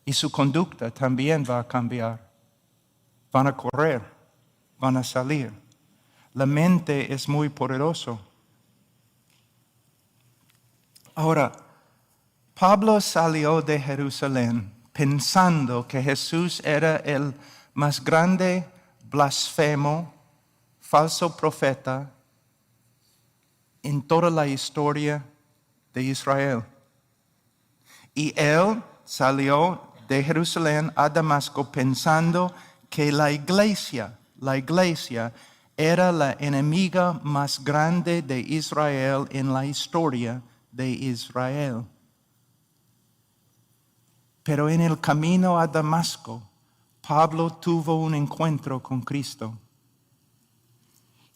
Y su conducta también va a cambiar. Van a correr, van a salir. La mente es muy poderosa. Ahora, Pablo salió de Jerusalén pensando que Jesús era el más grande blasfemo, falso profeta en toda la historia de Israel. Y él salió de Jerusalén a Damasco pensando que la iglesia era la enemiga más grande de Israel en la historia de Israel. Pero en el camino a Damasco, Pablo tuvo un encuentro con Cristo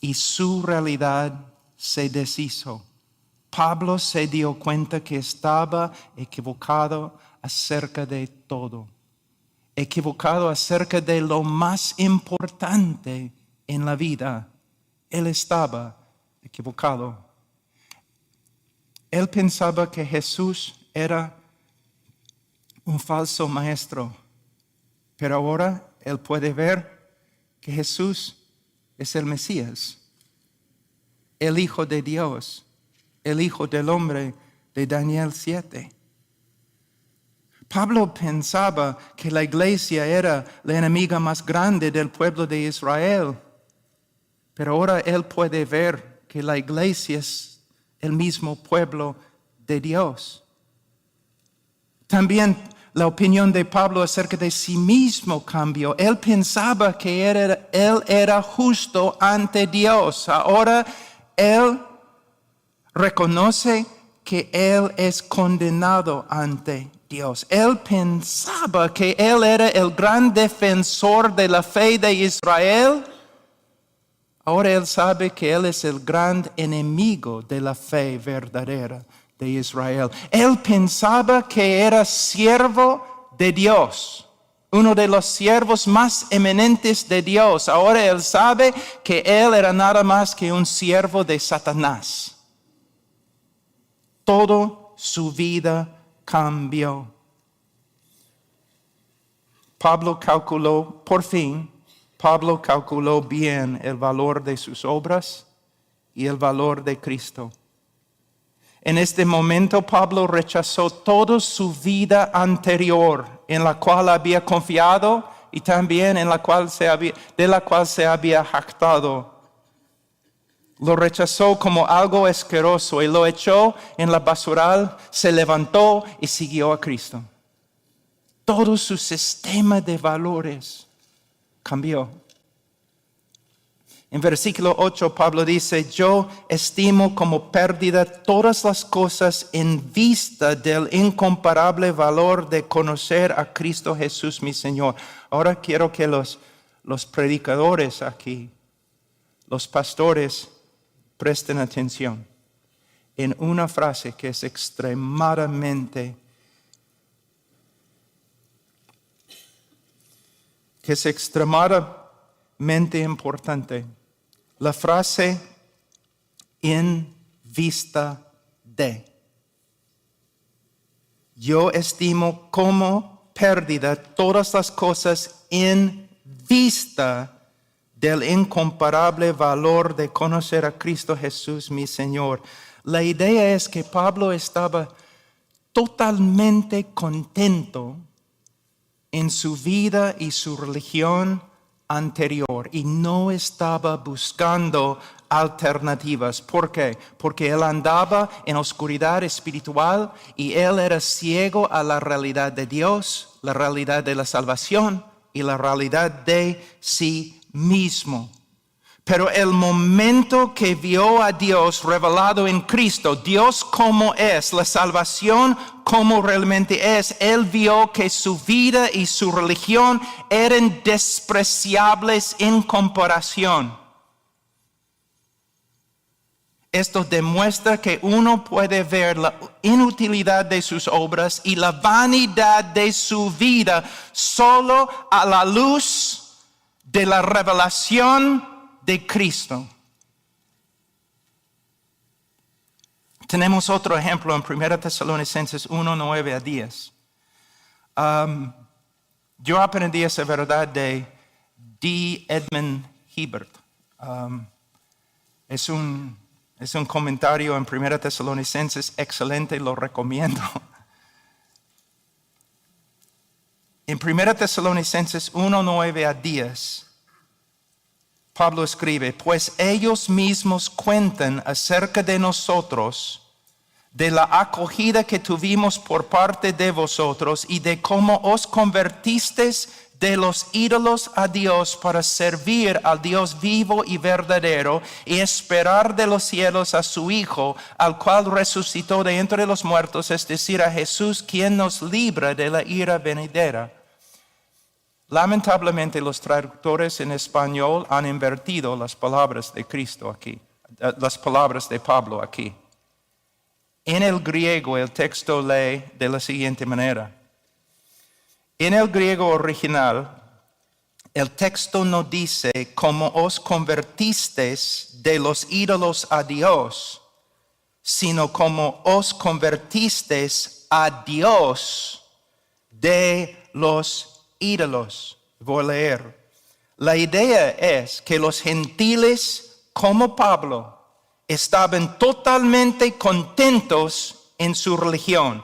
y su realidad se deshizo. Pablo se dio cuenta que estaba equivocado acerca de todo. equivocado acerca de lo más importante en la vida. Él estaba equivocado. Él pensaba que Jesús era un falso maestro, pero ahora él puede ver que Jesús es el Mesías, el Hijo de Dios, el Hijo del Hombre de Daniel 7. Pablo pensaba que la iglesia era la enemiga más grande del pueblo de Israel, pero ahora él puede ver que la iglesia es el mismo pueblo de Dios. También la opinión de Pablo acerca de sí mismo cambió. Él pensaba que él era justo ante Dios. Ahora él reconoce que él es condenado ante Dios. Él pensaba que él era el gran defensor de la fe de Israel. Ahora él sabe que él es el gran enemigo de la fe verdadera de Israel. Él pensaba que era siervo de Dios, uno de los siervos más eminentes de Dios. Ahora él sabe que él era nada más que un siervo de Satanás. Toda su vida cambió. Pablo calculó bien el valor de sus obras y el valor de Cristo. En este momento Pablo rechazó toda su vida anterior en la cual había confiado y también de la cual se había jactado. Lo rechazó como algo asqueroso y lo echó en la basural, se levantó y siguió a Cristo. Todo su sistema de valores cambió. En versículo 8 Pablo dice, yo estimo como pérdida todas las cosas en vista del incomparable valor de conocer a Cristo Jesús mi Señor. Ahora quiero que los predicadores aquí, los pastores, presten atención en una frase que es extremadamente importante. La frase en vista de. Yo estimo como pérdida todas las cosas en vista del incomparable valor de conocer a Cristo Jesús mi Señor. La idea es que Pablo estaba totalmente contento en su vida y su religión anterior y no estaba buscando alternativas. ¿Por qué? Porque él andaba en oscuridad espiritual y él era ciego a la realidad de Dios, la realidad de la salvación y la realidad de sí mismo. Pero el momento que vio a Dios revelado en Cristo, Dios como es, la salvación como realmente es, él vio que su vida y su religión eran despreciables en comparación. Esto demuestra que uno puede ver la inutilidad de sus obras y la vanidad de su vida solo a la luz de la revelación de Cristo. Tenemos otro ejemplo en 1 Tesalonicenses 1, 9 a 10. Yo aprendí esa verdad de D. Edmund Hiebert. Es un comentario en 1 Tesalonicenses excelente, lo recomiendo. En 1 Tesalonicenses 1, 9 a 10, Pablo escribe, pues ellos mismos cuentan acerca de nosotros, de la acogida que tuvimos por parte de vosotros y de cómo os convertisteis de los ídolos a Dios para servir al Dios vivo y verdadero y esperar de los cielos a su Hijo, al cual resucitó de entre los muertos, es decir, a Jesús, quien nos libra de la ira venidera. Lamentablemente los traductores en español han invertido las palabras de Cristo aquí, las palabras de Pablo aquí. En el griego el texto lee de la siguiente manera. En el griego original, el texto no dice cómo os convertisteis de los ídolos a Dios, sino cómo os convertisteis a Dios de los ídolos. Voy a leer. La idea es que los gentiles, como Pablo, estaban totalmente contentos en su religión.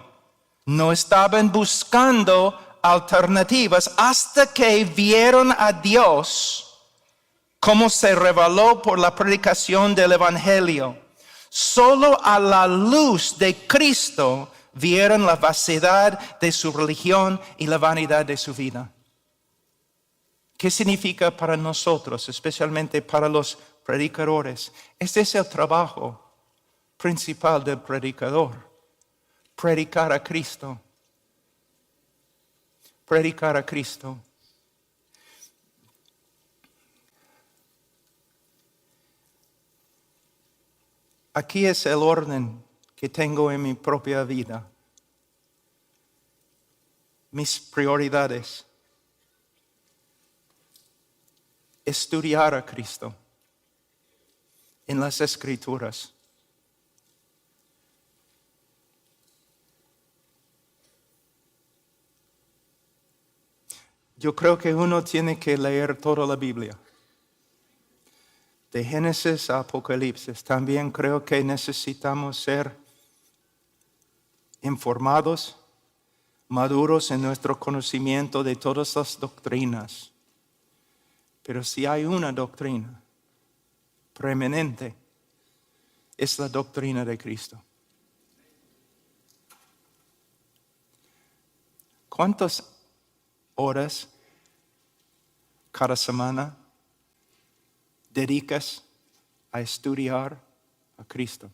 No estaban buscando alternativas hasta que vieron a Dios como se reveló por la predicación del Evangelio. Solo a la luz de Cristo vieron la vaciedad de su religión y la vanidad de su vida. ¿Qué significa para nosotros, especialmente para los predicadores? Este es el trabajo principal del predicador. Predicar a Cristo. Predicar a Cristo. Aquí es el orden que tengo en mi propia vida. Mis prioridades. Estudiar a Cristo en las Escrituras. Yo creo que uno tiene que leer toda la Biblia. De Génesis a Apocalipsis. También creo que necesitamos ser informados, maduros en nuestro conocimiento de todas las doctrinas. Pero si hay una doctrina preeminente, es la doctrina de Cristo. ¿Cuántas horas cada semana dedicas a estudiar a Cristo?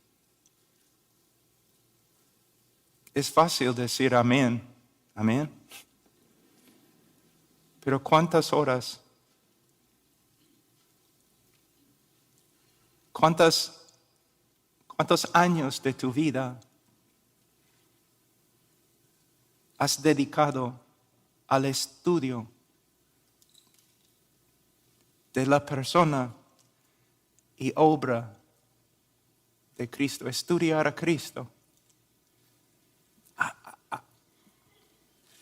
Es fácil decir amén, amén. Pero ¿cuántas horas? ¿Cuántos años de tu vida has dedicado al estudio de la persona y obra de Cristo? Estudiar a Cristo.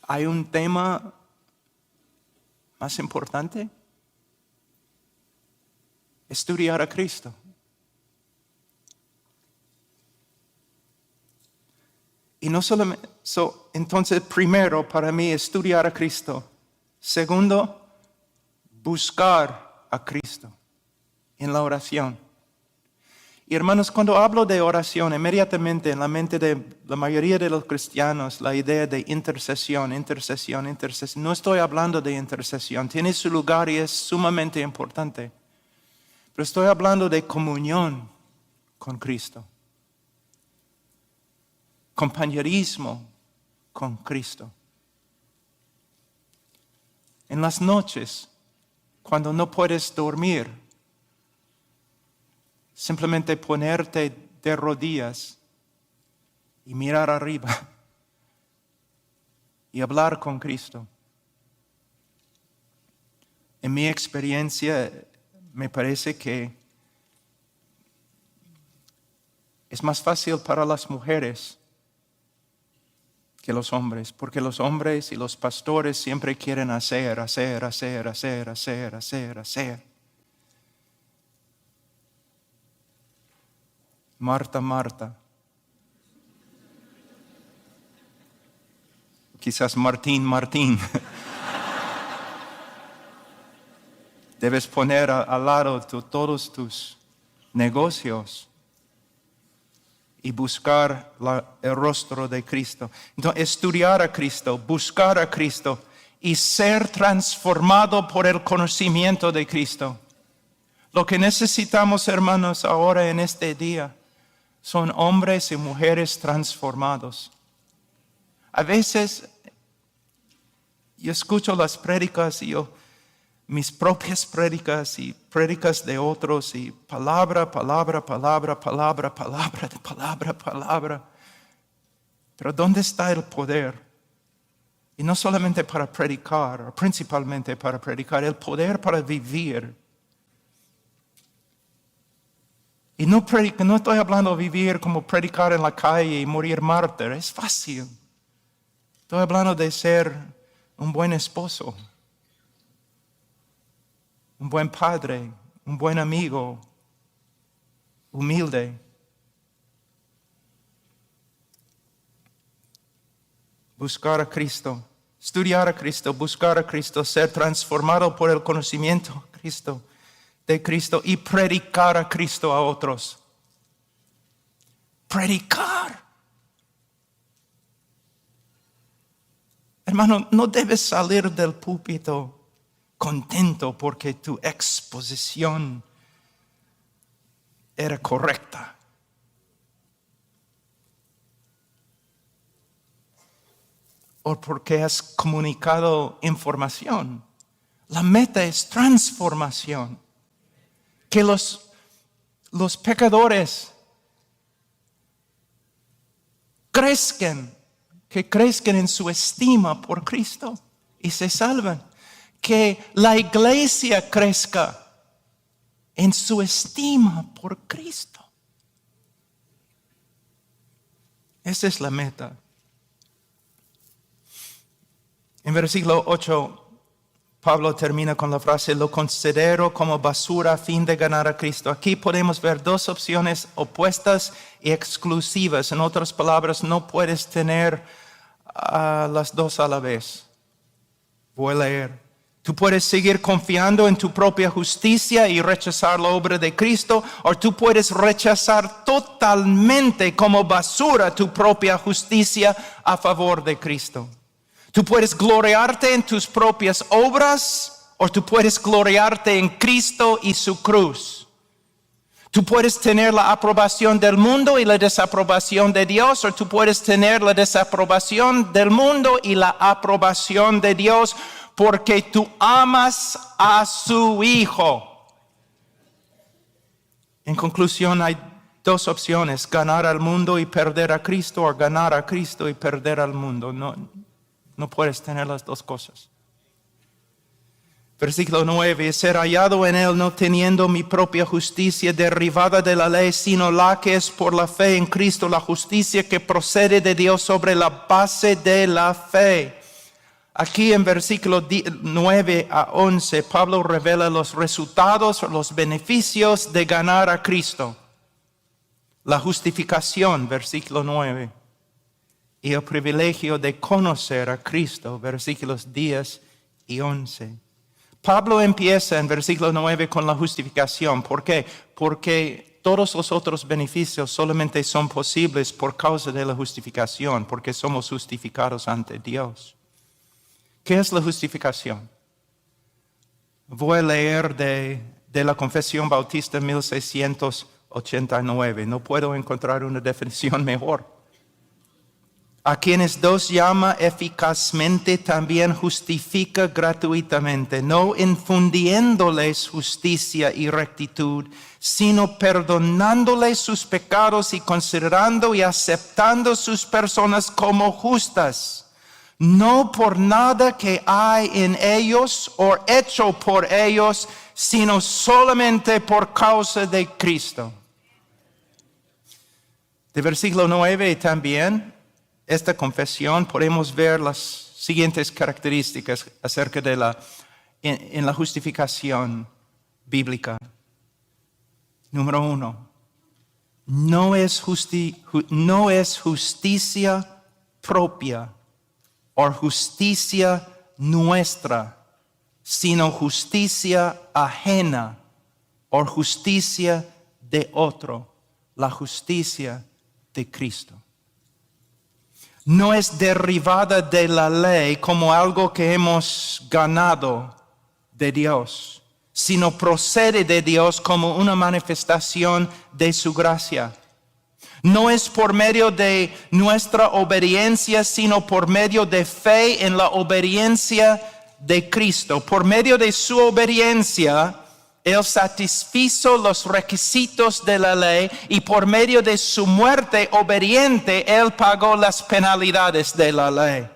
¿Hay un tema más importante? Estudiar a Cristo. Y no solamente, entonces primero para mí estudiar a Cristo. Segundo, buscar a Cristo en la oración. Y hermanos, cuando hablo de oración, inmediatamente en la mente de la mayoría de los cristianos, la idea de intercesión. No estoy hablando de intercesión, tiene su lugar y es sumamente importante. Pero estoy hablando de comunión con Cristo. Compañerismo con Cristo. En las noches, cuando no puedes dormir, simplemente ponerte de rodillas y mirar arriba y hablar con Cristo. En mi experiencia, me parece que es más fácil para las mujeres que los hombres, porque los hombres y los pastores siempre quieren hacer. Marta. Quizás Martín. Debes poner al lado todos tus negocios y buscar el rostro de Cristo. Entonces, estudiar a Cristo, buscar a Cristo y ser transformado por el conocimiento de Cristo. Lo que necesitamos, hermanos, ahora en este día son hombres y mujeres transformados. A veces yo escucho las prédicas y mis propias prédicas y prédicas de otros y palabra. Pero ¿dónde está el poder Y no solamente para predicar, o principalmente para predicar, el poder para vivir. Y no estoy hablando de vivir como predicar en la calle y morir mártir, es fácil. Estoy hablando de ser un buen esposo, un buen padre, un buen amigo, humilde. Buscar a Cristo, estudiar a Cristo, buscar a Cristo, ser transformado por el conocimiento de Cristo y predicar a Cristo a otros. Predicar. Hermano, no debes salir del púlpito contento porque tu exposición era correcta. O porque has comunicado información. La meta es transformación. Que los pecadores crezcan en su estima por Cristo y se salvan. Que la iglesia crezca en su estima por Cristo. Esa es la meta. En versículo 8, Pablo termina con la frase, lo considero como basura a fin de ganar a Cristo. Aquí podemos ver dos opciones opuestas y exclusivas. En otras palabras, no puedes tener las dos a la vez. Voy a leer. Tú puedes seguir confiando en tu propia justicia y rechazar la obra de Cristo, o tú puedes rechazar totalmente como basura tu propia justicia a favor de Cristo. Tú puedes gloriarte en tus propias obras o tú puedes gloriarte en Cristo y su cruz. Tú puedes tener la aprobación del mundo y la desaprobación de Dios, o tú puedes tener la desaprobación del mundo y la aprobación de Dios porque tú amas a su Hijo. En conclusión, hay dos opciones: ganar al mundo y perder a Cristo, o ganar a Cristo y perder al mundo. No puedes tener las dos cosas. Versículo 9, ser hallado en él no teniendo mi propia justicia derivada de la ley, sino la que es por la fe en Cristo, la justicia que procede de Dios sobre la base de la fe. Aquí en versículo 9 a 11, Pablo revela los resultados, los beneficios de ganar a Cristo. La justificación, versículo 9. Y el privilegio de conocer a Cristo, versículos 10 y 11. Pablo empieza en versículo 9 con la justificación. ¿Por qué? Porque todos los otros beneficios solamente son posibles por causa de la justificación, porque somos justificados ante Dios. ¿Qué es la justificación? Voy a leer de la Confesión Bautista 1689. No puedo encontrar una definición mejor. A quienes Dios llama eficazmente también justifica gratuitamente, no infundiéndoles justicia y rectitud, sino perdonándoles sus pecados y considerando y aceptando sus personas como justas, no por nada que hay en ellos o hecho por ellos, sino solamente por causa de Cristo. De versículo 9 también, esta confesión, podemos ver las siguientes características acerca de en la justificación bíblica. Número 1, no es justicia propia o justicia nuestra, sino justicia ajena o justicia de otro, la justicia de Cristo. No es derivada de la ley como algo que hemos ganado de Dios, sino procede de Dios como una manifestación de su gracia. No es por medio de nuestra obediencia, sino por medio de fe en la obediencia de Cristo. Por medio de su obediencia, Él satisfizo los requisitos de la ley y por medio de su muerte obediente, Él pagó las penalidades de la ley.